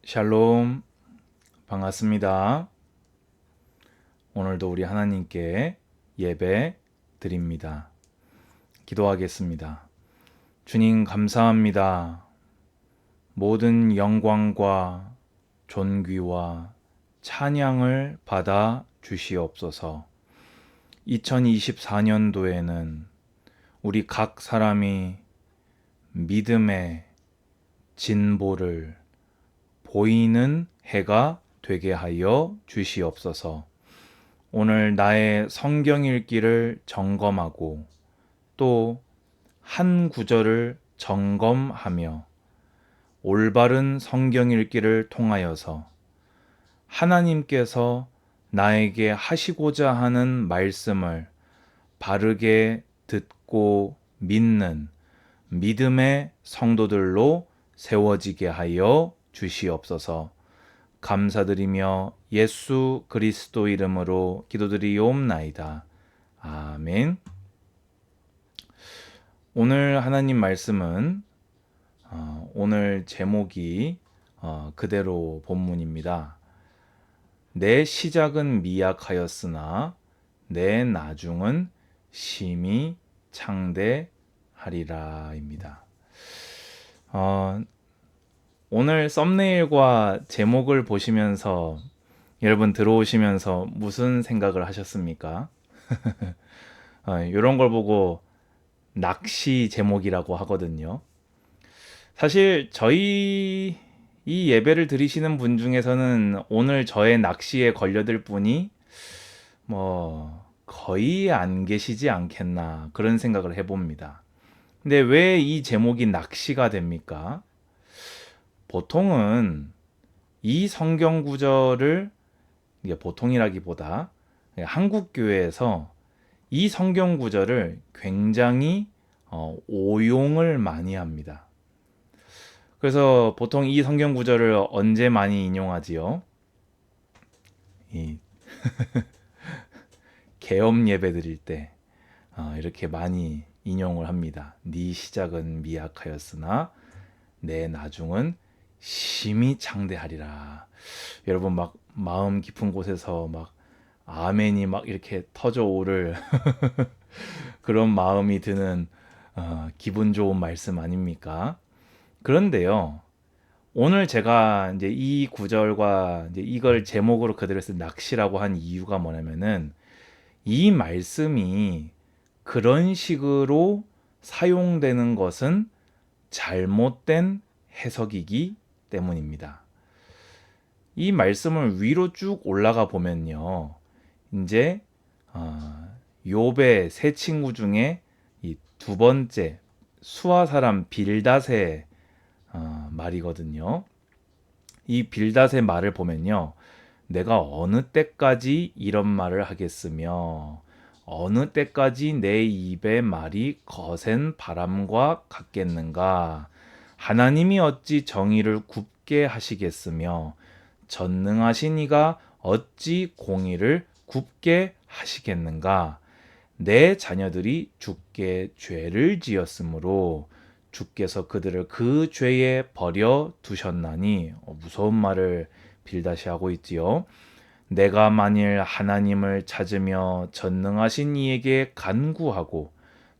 샬롬, 반갑습니다. 오늘도 우리 하나님께 예배 드립니다. 기도하겠습니다. 주님 감사합니다. 모든 영광과 존귀와 찬양을 받아 주시옵소서. 2024년도에는 우리 각 사람이 믿음의 진보를 보이는 해가 되게 하여 주시옵소서. 오늘 나의 성경 읽기를 점검하고 또 한 구절을 점검하며 올바른 성경 읽기를 통하여서 하나님께서 나에게 하시고자 하는 말씀을 바르게 듣고 믿는 믿음의 성도들로 세워지게 하여 주시옵소서. 감사드리며 예수 그리스도 이름으로 기도드리옵나이다. 아멘. 오늘 하나님 말씀은 오늘 제목이 그대로 본문입니다. 내 시작은 미약하였으나 내 나중은 심히 창대하리라입니다. 오늘 썸네일과 제목을 보시면서 여러분 들어오시면서 무슨 생각을 하셨습니까? 이런 걸 보고 낚시 제목이라고 하거든요. 사실 저희 이 예배를 들으시는 분 중에서는 오늘 저의 낚시에 걸려들 분이 거의 안 계시지 않겠나 그런 생각을 해봅니다. 근데 왜 이 제목이 낚시가 됩니까? 보통은 이 성경 구절을, 이게 보통이라기보다 한국 교회에서 이 성경 구절을 굉장히 오용을 많이 합니다. 그래서 보통 이 성경 구절을 언제 많이 인용하지요? 이 계엄 예배 드릴 때 이렇게 많이 인용을 합니다. 네 시작은 미약하였으나 내 나중은 심히 창대하리라. 여러분 막 마음 깊은 곳에서 막 아멘이 막 이렇게 터져 오를 그런 마음이 드는 기분 좋은 말씀 아닙니까? 그런데요, 오늘 제가 이제 이 구절과 이제 이걸 제목으로 그대로 쓴 낚시라고 한 이유가 뭐냐면은 이 말씀이 그런 식으로 사용되는 것은 잘못된 해석이기 때문입니다. 이 말씀을 위로 쭉 올라가 보면요, 이제 욥의 세 친구 중에 이 두 번째 수아 사람 빌닷의 말이거든요. 이 빌닷의 말을 보면요, 내가 어느 때까지 이런 말을 하겠으며 어느 때까지 내 입의 말이 거센 바람과 같겠는가? 하나님이 어찌 정의를 굽게 하시겠으며 전능하신 이가 어찌 공의를 굽게 하시겠는가? 내 자녀들이 주께 죄를 지었으므로 주께서 그들을 그 죄에 버려 두셨나니, 무서운 말을 빌다시 하고 있지요. 내가 만일 하나님을 찾으며 전능하신 이에게 간구하고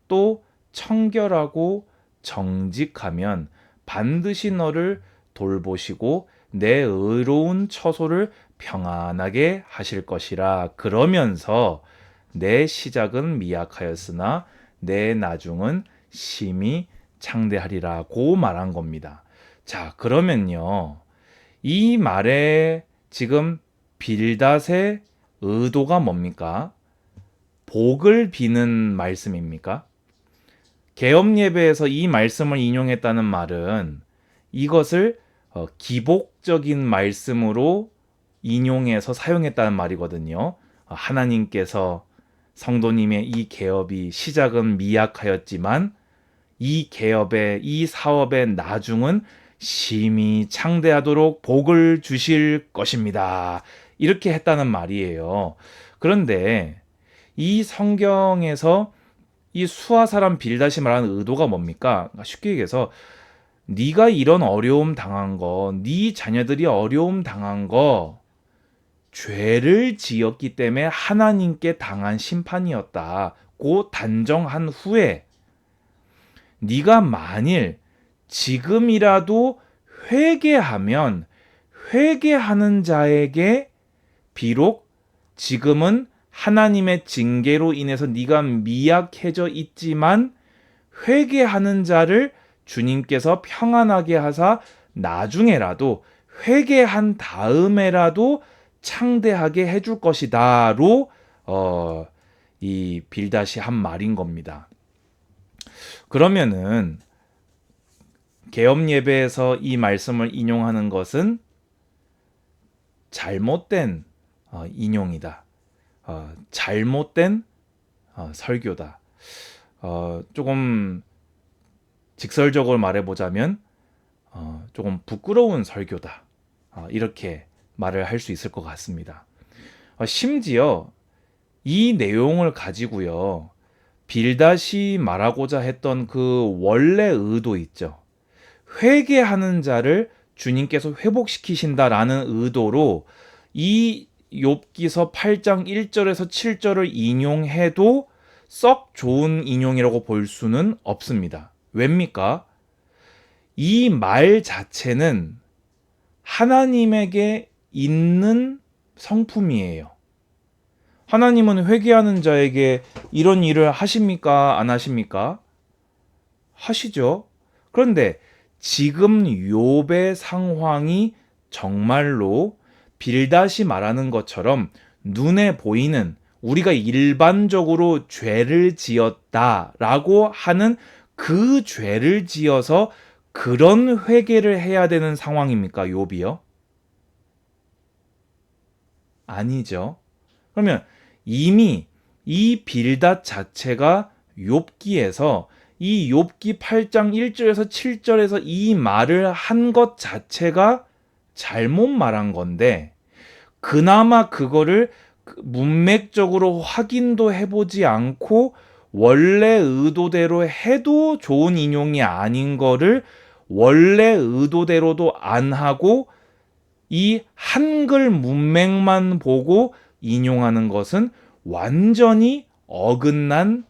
또 청결하고 정직하면 반드시 너를 돌보시고 내 의로운 처소를 평안하게 하실 것이라. 그러면서 내 시작은 미약하였으나 내 나중은 심히 창대하리라고 말한 겁니다. 자, 그러면요, 이 말에 지금 빌닷의 의도가 뭡니까? 복을 비는 말씀입니까? 계엄 예배에서 이 말씀을 인용했다는 말은 이것을 기복적인 말씀으로 인용해서 사용했다는 말이거든요. 하나님께서 성도님의 이 개업이 시작은 미약하였지만 이 개업의 이 사업의 나중은 심히 창대하도록 복을 주실 것입니다. 이렇게 했다는 말이에요. 그런데 이 성경에서 이 수아 사람 빌닷이 말하는 의도가 뭡니까? 쉽게 얘기해서 네가 이런 어려움 당한 거, 네 자녀들이 어려움 당한 거 죄를 지었기 때문에 하나님께 당한 심판이었다고 단정한 후에 네가 만일 지금이라도 회개하면 회개하는 자에게 비록 지금은 하나님의 징계로 인해서 네가 미약해져 있지만 회개하는 자를 주님께서 평안하게 하사 나중에라도 회개한 다음에라도 창대하게 해줄 것이다로 이 빌닷이 한 말인 겁니다. 그러면은 개업 예배에서 이 말씀을 인용하는 것은 잘못된 인용이다. 잘못된 설교다. 조금 직설적으로 말해보자면 조금 부끄러운 설교다. 이렇게 말을 할 수 있을 것 같습니다. 심지어 이 내용을 가지고요. 빌닷이 말하고자 했던 그 원래 의도 있죠. 회개하는 자를 주님께서 회복시키신다라는 의도로 이 욥기서 8장 1절에서 7절을 인용해도 썩 좋은 인용이라고 볼 수는 없습니다. 왜입니까? 이 말 자체는 하나님에게 있는 성품이에요. 하나님은 회개하는 자에게 이런 일을 하십니까? 안 하십니까? 하시죠. 그런데 지금 욥의 상황이 정말로 빌닷이 말하는 것처럼 눈에 보이는 우리가 일반적으로 죄를 지었다라고 하는 그 죄를 지어서 그런 회개를 해야 되는 상황입니까? 욥이요? 아니죠. 그러면 이미 이 빌닷 자체가 욥기에서 이 욥기 8장 1절에서 7절에서 이 말을 한 것 자체가 잘못 말한 건데 그나마 그거를 문맥적으로 확인도 해보지 않고 원래 의도대로 해도 좋은 인용이 아닌 거를 원래 의도대로도 안 하고 이 한글 문맥만 보고 인용하는 것은 완전히 어긋난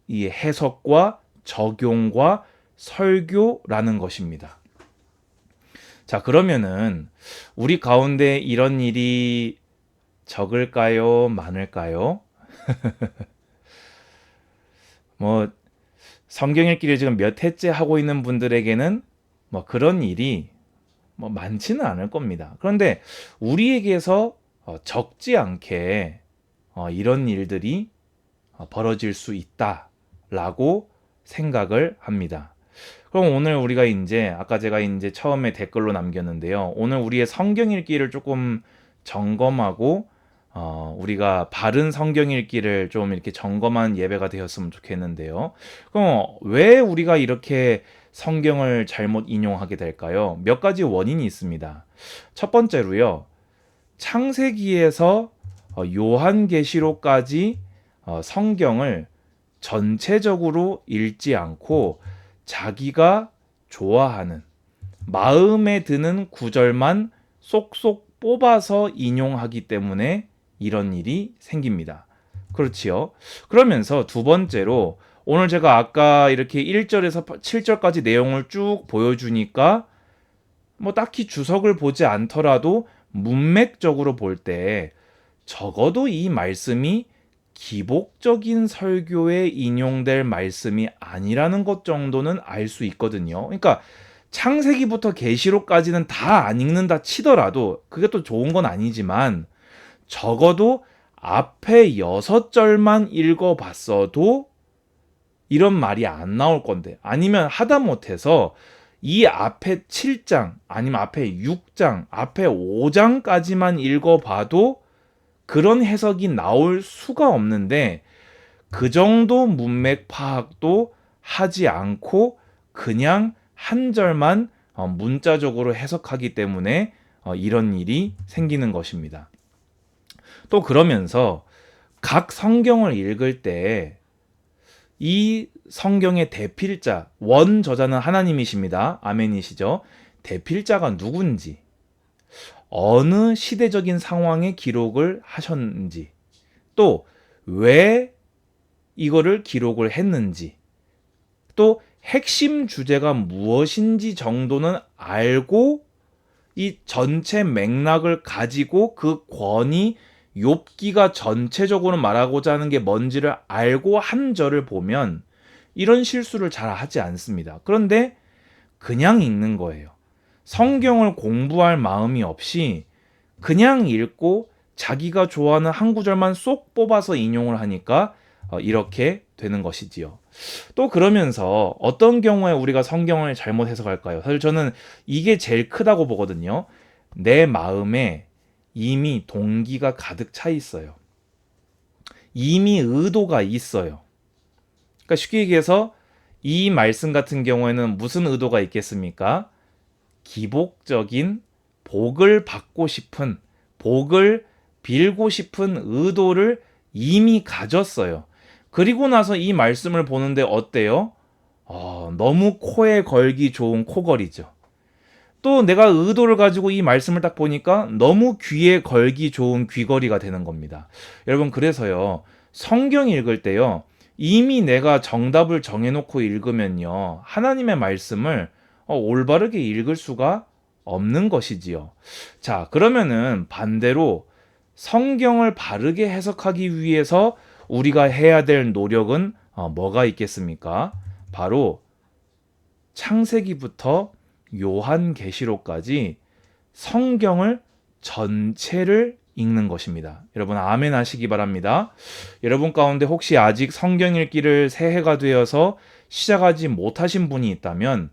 이 해석과 적용과 설교라는 것입니다. 자, 그러면은 우리 가운데 이런 일이 적을까요? 많을까요? 성경 읽기를 지금 몇 해째 하고 있는 분들에게는 그런 일이 많지는 않을 겁니다. 그런데 우리에게서 적지 않게 이런 일들이 벌어질 수 있다라고 생각을 합니다. 그럼 오늘 우리가 이제 아까 제가 이제 처음에 댓글로 남겼는데요. 오늘 우리의 성경 읽기를 조금 점검하고 우리가 바른 성경 읽기를 좀 이렇게 점검한 예배가 되었으면 좋겠는데요. 그럼 왜 우리가 이렇게 성경을 잘못 인용하게 될까요? 몇 가지 원인이 있습니다. 첫 번째로요. 창세기에서 요한계시록까지 성경을 전체적으로 읽지 않고 자기가 좋아하는 마음에 드는 구절만 쏙쏙 뽑아서 인용하기 때문에 이런 일이 생깁니다. 그렇지요. 그러면서 두 번째로 오늘 제가 아까 이렇게 1절에서 7절까지 내용을 쭉 보여주니까 딱히 주석을 보지 않더라도 문맥적으로 볼 때 적어도 이 말씀이 기복적인 설교에 인용될 말씀이 아니라는 것 정도는 알 수 있거든요. 그러니까 창세기부터 계시록까지는 다 안 읽는다 치더라도 그게 또 좋은 건 아니지만 적어도 앞에 6절만 읽어봤어도 이런 말이 안 나올 건데 아니면 하다못해서 이 앞에 7장 아니면 앞에 6장 앞에 5장까지만 읽어봐도 그런 해석이 나올 수가 없는데 그 정도 문맥 파악도 하지 않고 그냥 한 절만 문자적으로 해석하기 때문에 이런 일이 생기는 것입니다. 또 그러면서 각 성경을 읽을 때 이 성경의 대필자, 원 저자는 하나님이십니다. 아멘이시죠? 대필자가 누군지, 어느 시대적인 상황에 기록을 하셨는지, 또 왜 이거를 기록을 했는지, 또 핵심 주제가 무엇인지 정도는 알고 이 전체 맥락을 가지고 그 권위 욥기가 전체적으로 말하고자 하는 게 뭔지를 알고 한 절을 보면 이런 실수를 잘 하지 않습니다. 그런데 그냥 읽는 거예요. 성경을 공부할 마음이 없이 그냥 읽고 자기가 좋아하는 한 구절만 쏙 뽑아서 인용을 하니까 이렇게 되는 것이지요. 또 그러면서 어떤 경우에 우리가 성경을 잘못 해석할까요? 사실 저는 이게 제일 크다고 보거든요. 내 마음에 이미 동기가 가득 차 있어요. 이미 의도가 있어요. 그러니까 쉽게 얘기해서 이 말씀 같은 경우에는 무슨 의도가 있겠습니까? 기복적인 복을 받고 싶은, 복을 빌고 싶은 의도를 이미 가졌어요. 그리고 나서 이 말씀을 보는데 어때요? 너무 코에 걸기 좋은 코걸이죠. 또 내가 의도를 가지고 이 말씀을 딱 보니까 너무 귀에 걸기 좋은 귀걸이가 되는 겁니다. 여러분, 그래서요, 성경 읽을 때요, 이미 내가 정답을 정해놓고 읽으면요, 하나님의 말씀을 올바르게 읽을 수가 없는 것이지요. 자, 그러면은 반대로 성경을 바르게 해석하기 위해서 우리가 해야 될 노력은 뭐가 있겠습니까? 바로 창세기부터 요한계시록까지 성경을 전체를 읽는 것입니다. 여러분 아멘 하시기 바랍니다. 여러분 가운데 혹시 아직 성경 읽기를 새해가 되어서 시작하지 못하신 분이 있다면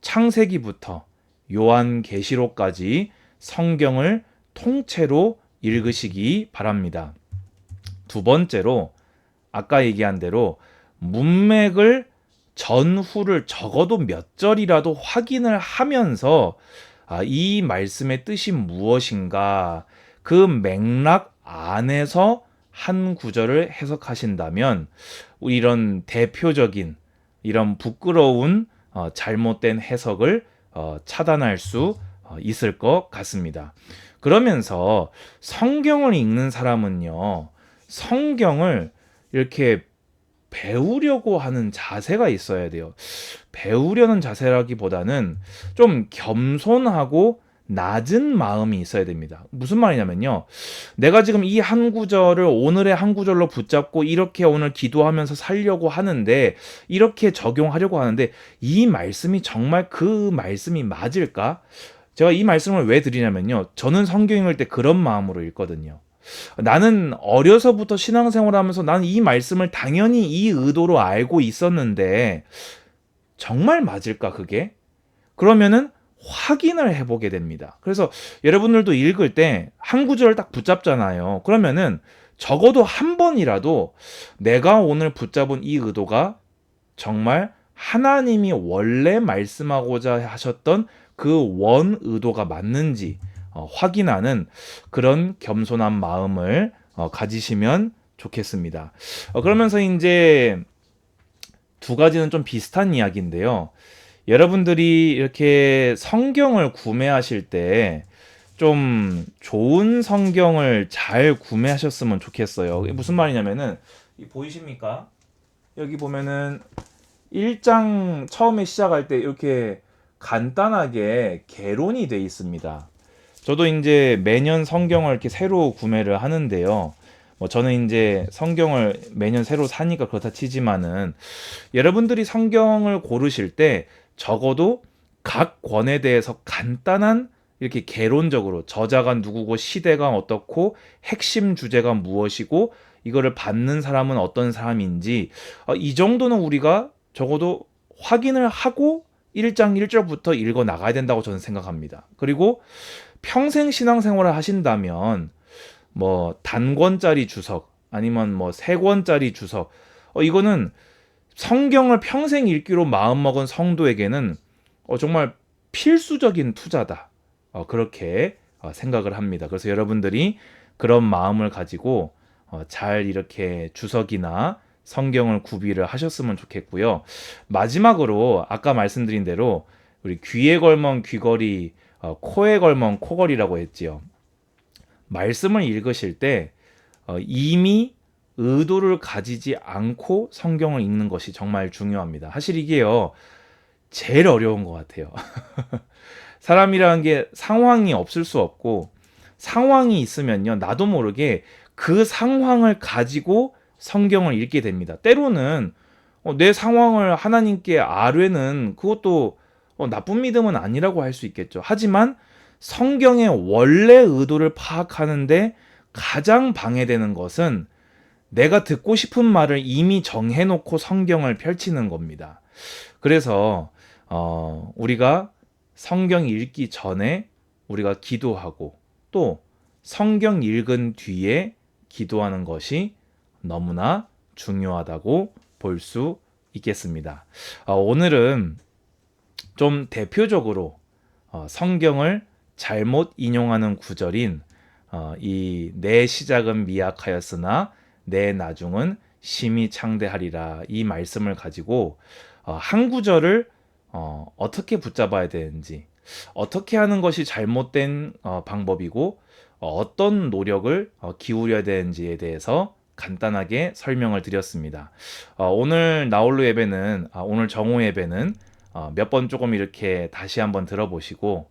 창세기부터 요한계시록까지 성경을 통째로 읽으시기 바랍니다. 두 번째로 아까 얘기한 대로 문맥을 전후를 적어도 몇 절이라도 확인을 하면서 이 말씀의 뜻이 무엇인가, 그 맥락 안에서 한 구절을 해석하신다면 이런 대표적인 이런 부끄러운 잘못된 해석을 차단할 수 있을 것 같습니다. 그러면서 성경을 읽는 사람은요, 성경을 이렇게 배우려고 하는 자세가 있어야 돼요. 배우려는 자세라기보다는 좀 겸손하고 낮은 마음이 있어야 됩니다. 무슨 말이냐면요, 내가 지금 이 한 구절을 오늘의 한 구절로 붙잡고 이렇게 오늘 기도하면서 살려고 하는데, 이렇게 적용하려고 하는데 이 말씀이 정말 그 말씀이 맞을까? 제가 이 말씀을 왜 드리냐면요, 저는 성경 읽을 때 그런 마음으로 읽거든요. 나는 어려서부터 신앙생활을 하면서 나는 이 말씀을 당연히 이 의도로 알고 있었는데 정말 맞을까 그게? 그러면은 확인을 해보게 됩니다. 그래서 여러분들도 읽을 때 한 구절을 딱 붙잡잖아요. 그러면은 적어도 한 번이라도 내가 오늘 붙잡은 이 의도가 정말 하나님이 원래 말씀하고자 하셨던 그 원 의도가 맞는지 확인하는 그런 겸손한 마음을 가지시면 좋겠습니다. 그러면서 이제 두 가지는 좀 비슷한 이야기인데요. 여러분들이 이렇게 성경을 구매하실 때 좀 좋은 성경을 잘 구매하셨으면 좋겠어요. 무슨 말이냐면은 보이십니까? 여기 보면은 1장 처음에 시작할 때 이렇게 간단하게 개론이 돼 있습니다. 저도 이제 매년 성경을 이렇게 새로 구매를 하는데요. 저는 이제 성경을 매년 새로 사니까 그렇다 치지만은 여러분들이 성경을 고르실 때 적어도 각 권에 대해서 간단한 이렇게 개론적으로 저자가 누구고 시대가 어떻고 핵심 주제가 무엇이고 이거를 받는 사람은 어떤 사람인지 이 정도는 우리가 적어도 확인을 하고 1장 1절부터 읽어 나가야 된다고 저는 생각합니다. 그리고 평생 신앙생활을 하신다면 단권짜리 주석 아니면 세 권짜리 주석 이거는 성경을 평생 읽기로 마음먹은 성도에게는 정말 필수적인 투자다. 그렇게 생각을 합니다. 그래서 여러분들이 그런 마음을 가지고 잘 이렇게 주석이나 성경을 구비를 하셨으면 좋겠고요. 마지막으로 아까 말씀드린 대로 우리 귀에 걸면 귀걸이, 코에 걸면 코걸이라고 했지요. 말씀을 읽으실 때 이미 의도를 가지지 않고 성경을 읽는 것이 정말 중요합니다. 사실 이게요, 제일 어려운 것 같아요. 사람이라는 게 상황이 없을 수 없고, 상황이 있으면요, 나도 모르게 그 상황을 가지고 성경을 읽게 됩니다. 때로는 내 상황을 하나님께 아뢰는 그것도 나쁜 믿음은 아니라고 할 수 있겠죠. 하지만 성경의 원래 의도를 파악하는데 가장 방해되는 것은 내가 듣고 싶은 말을 이미 정해놓고 성경을 펼치는 겁니다. 그래서 우리가 성경 읽기 전에 우리가 기도하고 또 성경 읽은 뒤에 기도하는 것이 너무나 중요하다고 볼 수 있겠습니다. 오늘은 좀 대표적으로 성경을 잘못 인용하는 구절인 이 내 시작은 미약하였으나 내 나중은 심히 창대하리라, 이 말씀을 가지고 한 구절을 어떻게 붙잡아야 되는지, 어떻게 하는 것이 잘못된 방법이고 어떤 노력을 기울여야 되는지에 대해서 간단하게 설명을 드렸습니다. 오늘 나홀로 예배는 오늘 정오 예배는 몇 번 조금 이렇게 다시 한번 들어보시고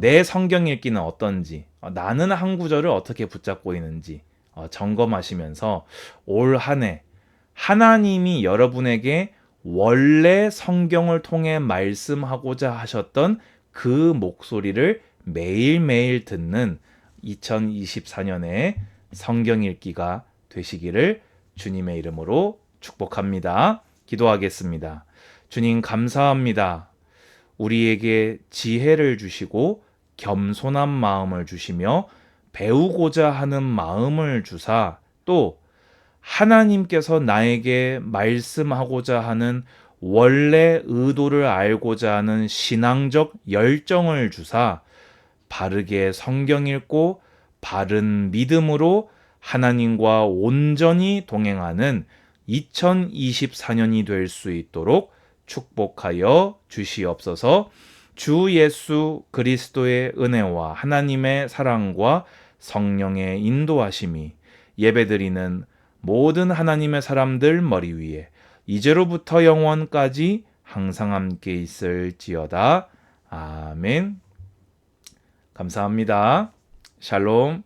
내 성경 읽기는 어떤지, 나는 한 구절을 어떻게 붙잡고 있는지 점검하시면서 올 한 해 하나님이 여러분에게 원래 성경을 통해 말씀하고자 하셨던 그 목소리를 매일매일 듣는 2024년의 성경 읽기가 되시기를 주님의 이름으로 축복합니다. 기도하겠습니다. 주님, 감사합니다. 우리에게 지혜를 주시고 겸손한 마음을 주시며 배우고자 하는 마음을 주사, 또 하나님께서 나에게 말씀하고자 하는 원래 의도를 알고자 하는 신앙적 열정을 주사 바르게 성경 읽고 바른 믿음으로 하나님과 온전히 동행하는 2024년이 될 수 있도록 축복하여 주시옵소서. 주 예수 그리스도의 은혜와 하나님의 사랑과 성령의 인도하심이 예배드리는 모든 하나님의 사람들 머리 위에 이제로부터 영원까지 항상 함께 있을지어다. 아멘. 감사합니다. 샬롬.